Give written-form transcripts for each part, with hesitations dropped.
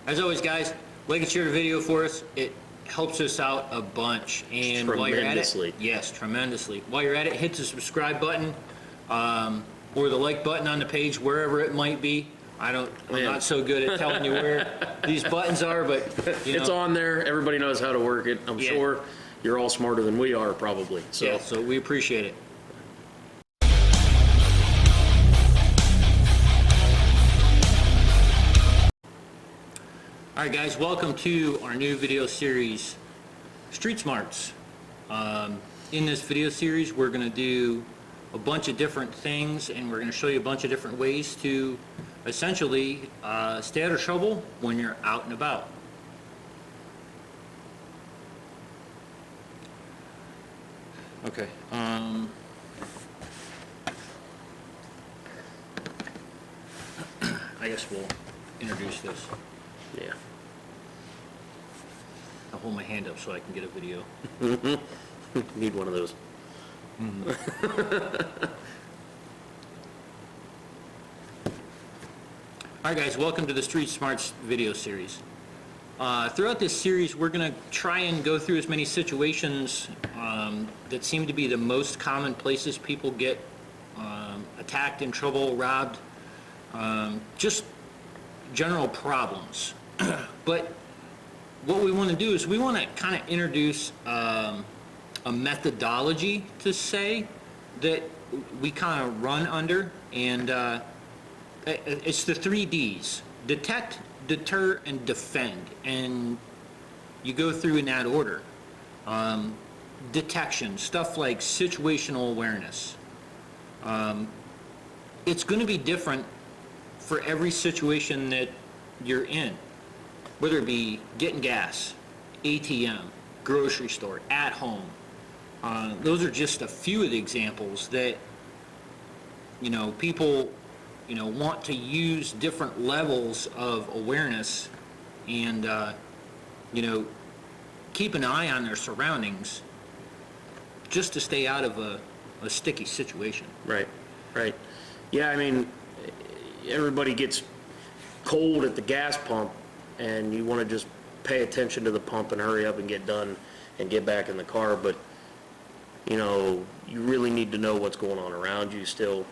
As always, guys, like and share the video for us. It helps us out a bunch. And while you're at it, yes, tremendously. While you're at it, hit the subscribe button or the like button on the page, wherever it might be. I'm not so good at telling you where these buttons are, but you know. It's on there. Everybody knows how to work it. I'm sure you're all smarter than we are, probably. So. Yeah, so we appreciate it. All right, guys, welcome to our new video series, Street Smarts. In this video series, we're going to do a bunch of different things, and we're going to show you a bunch of different ways to essentially stay out of trouble when you're out and about. Okay. I guess we'll introduce this. Yeah. I'll hold my hand up so I can get a video. Need one of those. All right, guys, welcome to the Street Smarts video series. Throughout this series, we're going to try and go through as many situations that seem to be the most common places people get attacked, in trouble, robbed, just general problems. But what we want to do is we want to kind of introduce a methodology to say that we kind of run under, and it's the 3 Ds: detect, deter, and defend. And you go through in that order. Detection, stuff like situational awareness. It's going to be different for every situation that you're in, whether it be getting gas, ATM, grocery store, at home. Those are just a few of the examples that, you know, people, you know, want to use different levels of awareness and, you know, keep an eye on their surroundings just to stay out of a sticky situation. Right, right. Yeah, I mean, everybody gets cold at the gas pump, and you want to just pay attention to the pump and hurry up and get done and get back in the car. But, you know, you really need to know what's going on around you still.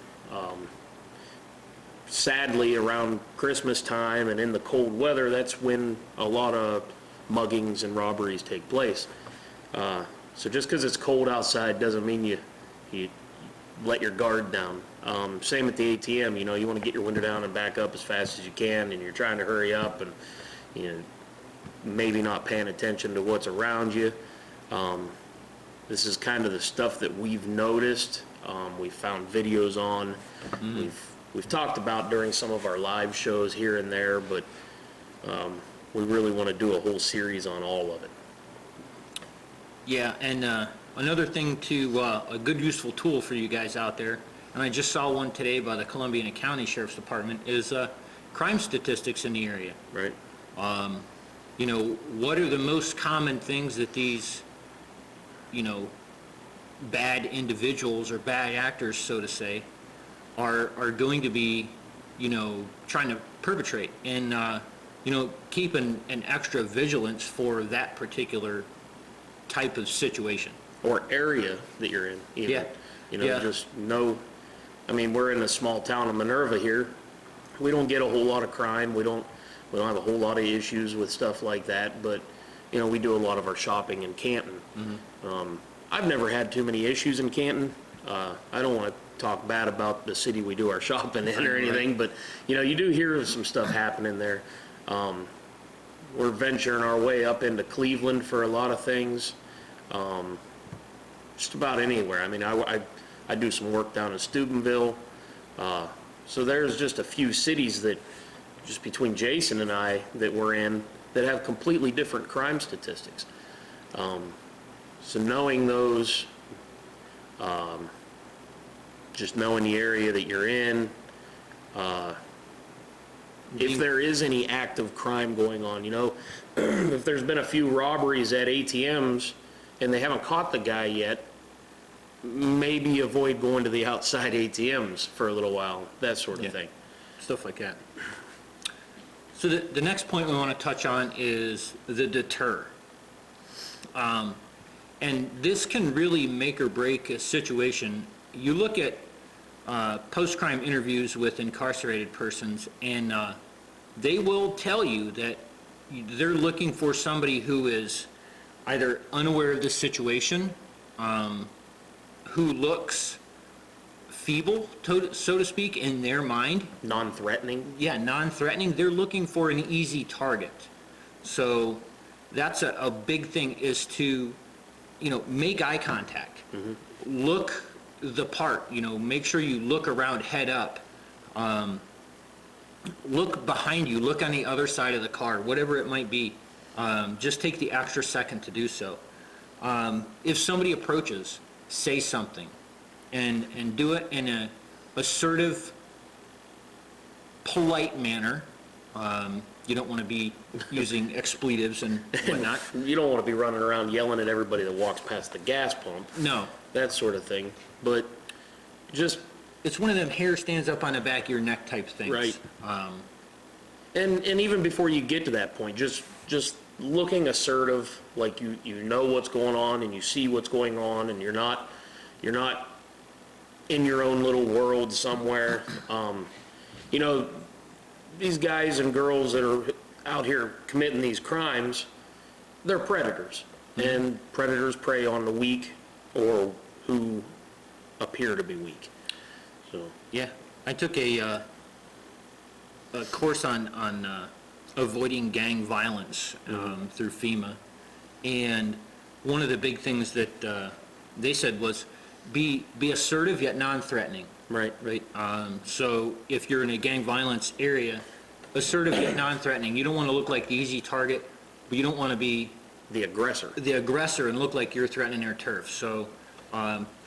Sadly, around Christmas time and in the cold weather, that's when a lot of muggings and robberies take place. So just because it's cold outside doesn't mean you let your guard down. Same at the ATM, you know, you want to get your window down and back up as fast as you can, and you're trying to hurry up and, you know, maybe not paying attention to what's around you. This is kind of the stuff that we've noticed, we've found videos on, we've talked about during some of our live shows here and there, but we really want to do a whole series on all of it. Yeah, and another thing to, a good useful tool for you guys out there, and I just saw one today by the Columbiana County Sheriff's Department, is crime statistics in the area. Right. You know, what are the most common things that these, you know, bad individuals or bad actors, so to say, are going to be, you know, trying to perpetrate, and, you know, keep an extra vigilance for that particular type of situation. Or area that you're in, even. Yeah. You know, just know, I mean, we're in a small town of Minerva here. We don't get a whole lot of crime. We don't have a whole lot of issues with stuff like that, but, you know, we do a lot of our shopping in Canton. I've never had too many issues in Canton. I don't want to talk bad about the city we do our shopping in or anything, but, you know, you do hear of some stuff happening there. We're venturing our way up into Cleveland for a lot of things. Just about anywhere. I mean, I do some work down in Steubenville. So there's just a few cities that, just between Jason and I, that we're in, that have completely different crime statistics. So knowing those, just knowing the area that you're in, if there is any active crime going on, you know, if there's been a few robberies at ATMs and they haven't caught the guy yet, maybe avoid going to the outside ATMs for a little while, that sort of thing. Stuff like that. So the next point we want to touch on is the deter. And this can really make or break a situation. You look at post-crime interviews with incarcerated persons, and they will tell you that they're looking for somebody who is either unaware of the situation, who looks feeble, so to speak, in their mind. Non-threatening. Yeah, non-threatening. They're looking for an easy target. So that's a big thing, is to, make eye contact. Look the part, make sure you look around head up. Look behind you, look on the other side of the car, whatever it might be. Just take the extra second to do so. If somebody approaches, say something, and do it in a assertive, polite manner. You don't want to be using expletives and whatnot. You don't want to be running around yelling at everybody that walks past the gas pump. No. That sort of thing. But just... It's one of them hair stands up on the back of your neck type things. Right. And even before you get to that point, just looking assertive, like you know what's going on and you see what's going on, and you're not in your own little world somewhere. These guys and girls that are out here committing these crimes, they're predators. And predators prey on the weak or who appear to be weak. So Yeah, I took a course on avoiding gang violence through FEMA, and one of the big things that they said was be assertive yet non-threatening. Right. Right. So if you're in a gang violence area, assertive yet non-threatening. You don't want to look like the easy target, but you don't want to be the aggressor. The aggressor and look like you're threatening their turf. So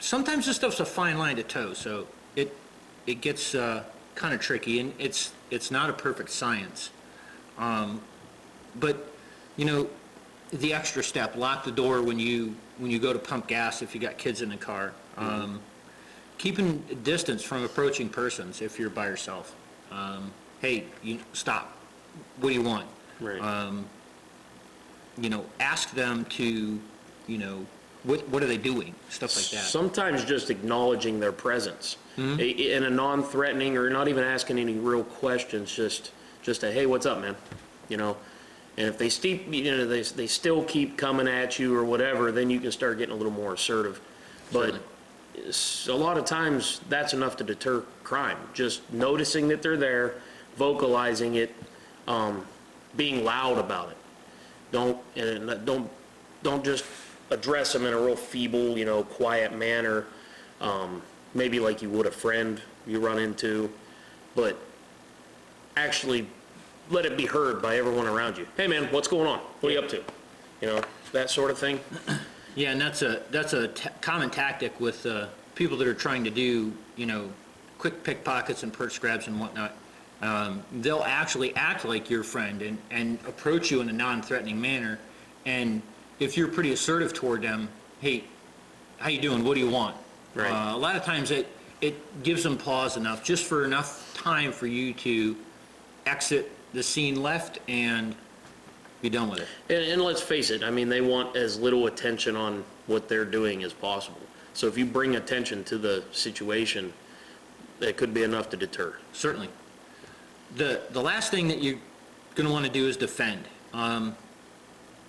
sometimes this stuff's a fine line to toe. So it gets kind of tricky, and it's not a perfect science. But the extra step: lock the door when you go to pump gas if you got kids in the car. Keeping distance from approaching persons if you're by yourself. Hey, stop. What do you want? Right. Ask them to, what are they doing? Stuff like that. Sometimes just acknowledging their presence in a non-threatening, or not even asking any real questions, just a, hey, what's up, man? And if they they still keep coming at you or whatever, then you can start getting a little more assertive. But a lot of times that's enough to deter crime. Just noticing that they're there, vocalizing it, being loud about it. Don't just address them in a real feeble, quiet manner, maybe like you would a friend you run into, but actually let it be heard by everyone around you. Hey man, what's going on? What are you up to? That sort of thing. Yeah, and that's a common tactic with people that are trying to do, quick pickpockets and purse grabs and whatnot. They'll actually act like your friend and approach you in a non-threatening manner. And if you're pretty assertive toward them, hey, how you doing? What do you want? Right. A lot of times it gives them pause enough, just for enough time for you to exit the scene left and be done with it. And let's face it, I mean, they want as little attention on what they're doing as possible. So if you bring attention to the situation, that could be enough to deter. Certainly. The last thing that you're going to want to do is defend.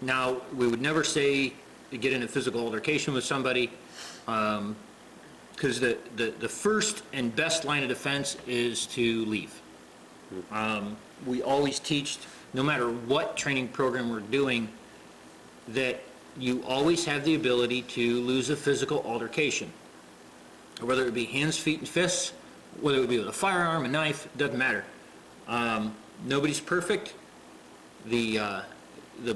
Now, we would never say to get in a physical altercation with somebody, because the first and best line of defense is to leave. We always teach, no matter what training program we're doing, that you always have the ability to lose a physical altercation. Whether it be hands, feet, and fists, whether it be with a firearm, a knife, doesn't matter. Nobody's perfect. The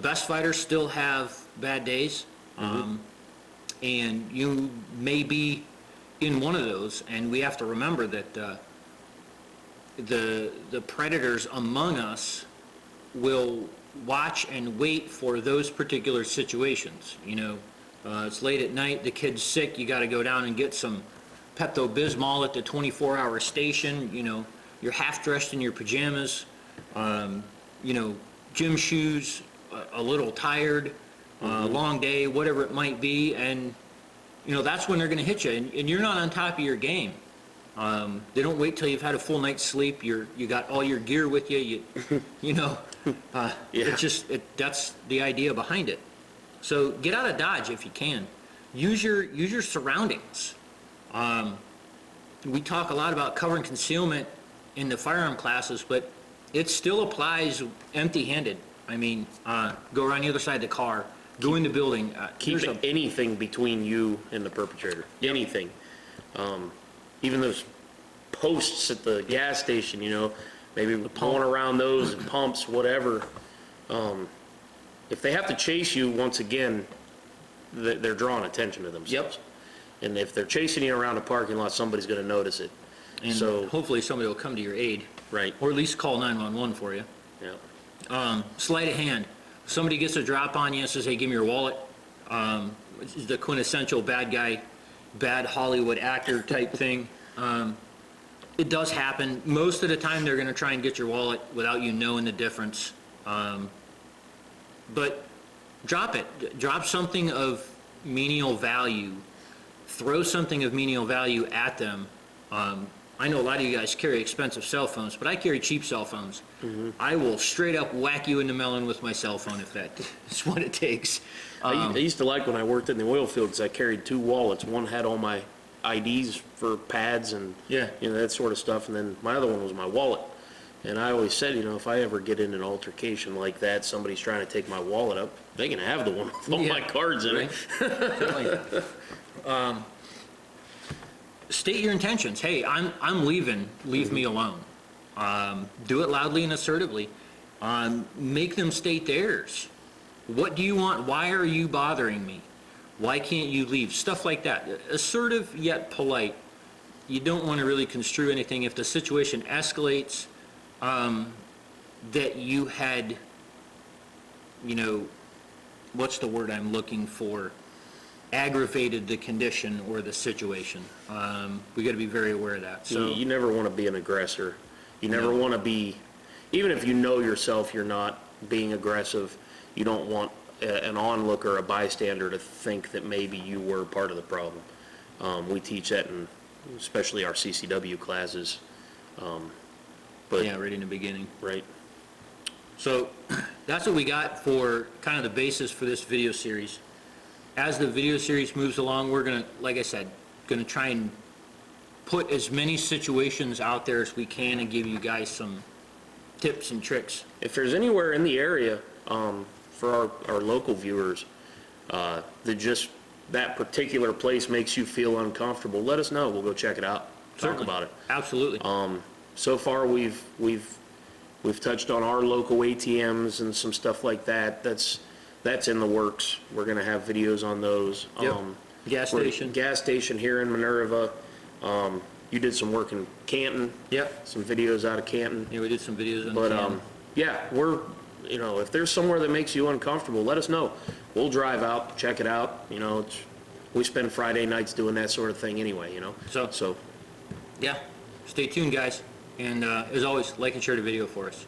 best fighters still have bad days, and you may be in one of those, and we have to remember that the predators among us will watch and wait for those particular situations. It's late at night, the kid's sick, you got to go down and get some Pepto-Bismol at the 24-hour station. You're half dressed in your pajamas. gym shoes, a little tired, long day, whatever it might be, and, that's when they're gonna hit you, and you're not on top of your game. They don't wait till you've had a full night's sleep, you got all your gear with you, that's the idea behind it. So get out of Dodge if you can. Use your surroundings. We talk a lot about cover and concealment in the firearm classes, but it still applies empty-handed. I mean, go around the other side of the car, go in the building. Keep anything between you and the perpetrator. Anything. Even those posts at the gas station, maybe pulling around those and pumps, whatever. If they have to chase you, once again, they're drawing attention to themselves. And if they're chasing you around a parking lot, somebody's going to notice it. And so hopefully somebody will come to your aid. Right. Or at least call 911 for you. Yeah. Sleight of hand. Somebody gets a drop on you and says, hey, give me your wallet. The quintessential bad guy, bad Hollywood actor type thing. It does happen. Most of the time they're going to try and get your wallet without you knowing the difference. But drop it. Drop something of menial value. Throw something of menial value at them. I know a lot of you guys carry expensive cell phones, but I carry cheap cell phones. I will straight up whack you in the melon with my cell phone if that's what it takes. I used to like when I worked in the oil field because I carried 2 wallets. One had all my IDs for pads and that sort of stuff, and then my other one was my wallet. And I always said, if I ever get in an altercation like that, somebody's trying to take my wallet up, they can have the one with all my cards in it. State your intentions. Hey, I'm leaving. Leave me alone. Do it loudly and assertively. Make them state theirs. What do you want? Why are you bothering me? Why can't you leave? Stuff like that. Assertive yet polite. You don't want to really construe anything. If the situation escalates, that you had, what's the word I'm looking for? Aggravated the condition or the situation. We got to be very aware of that. So you never want to be an aggressor. You never want to be, even if you know yourself you're not being aggressive, you don't want an onlooker, a bystander to think that maybe you were part of the problem. We teach that in especially our CCW classes. But right in the beginning. Right. So that's what we got for kind of the basis for this video series. As the video series moves along, we're going to, like I said, going to try and put as many situations out there as we can and give you guys some tips and tricks. If there's anywhere in the area for our local viewers that particular place makes you feel uncomfortable, let us know. We'll go check it out. Talk about it. Absolutely. So far we've touched on our local ATMs and some stuff like that. That's in the works. We're going to have videos on those. Gas station. Gas station here in Minerva. You did some work in Canton. Some videos out of Canton. Yeah, we did some videos on Canton. We're, if there's somewhere that makes you uncomfortable, let us know. We'll drive out, check it out. We spend Friday nights doing that sort of thing anyway, So. Yeah. Stay tuned, guys. And as always, like and share the video for us.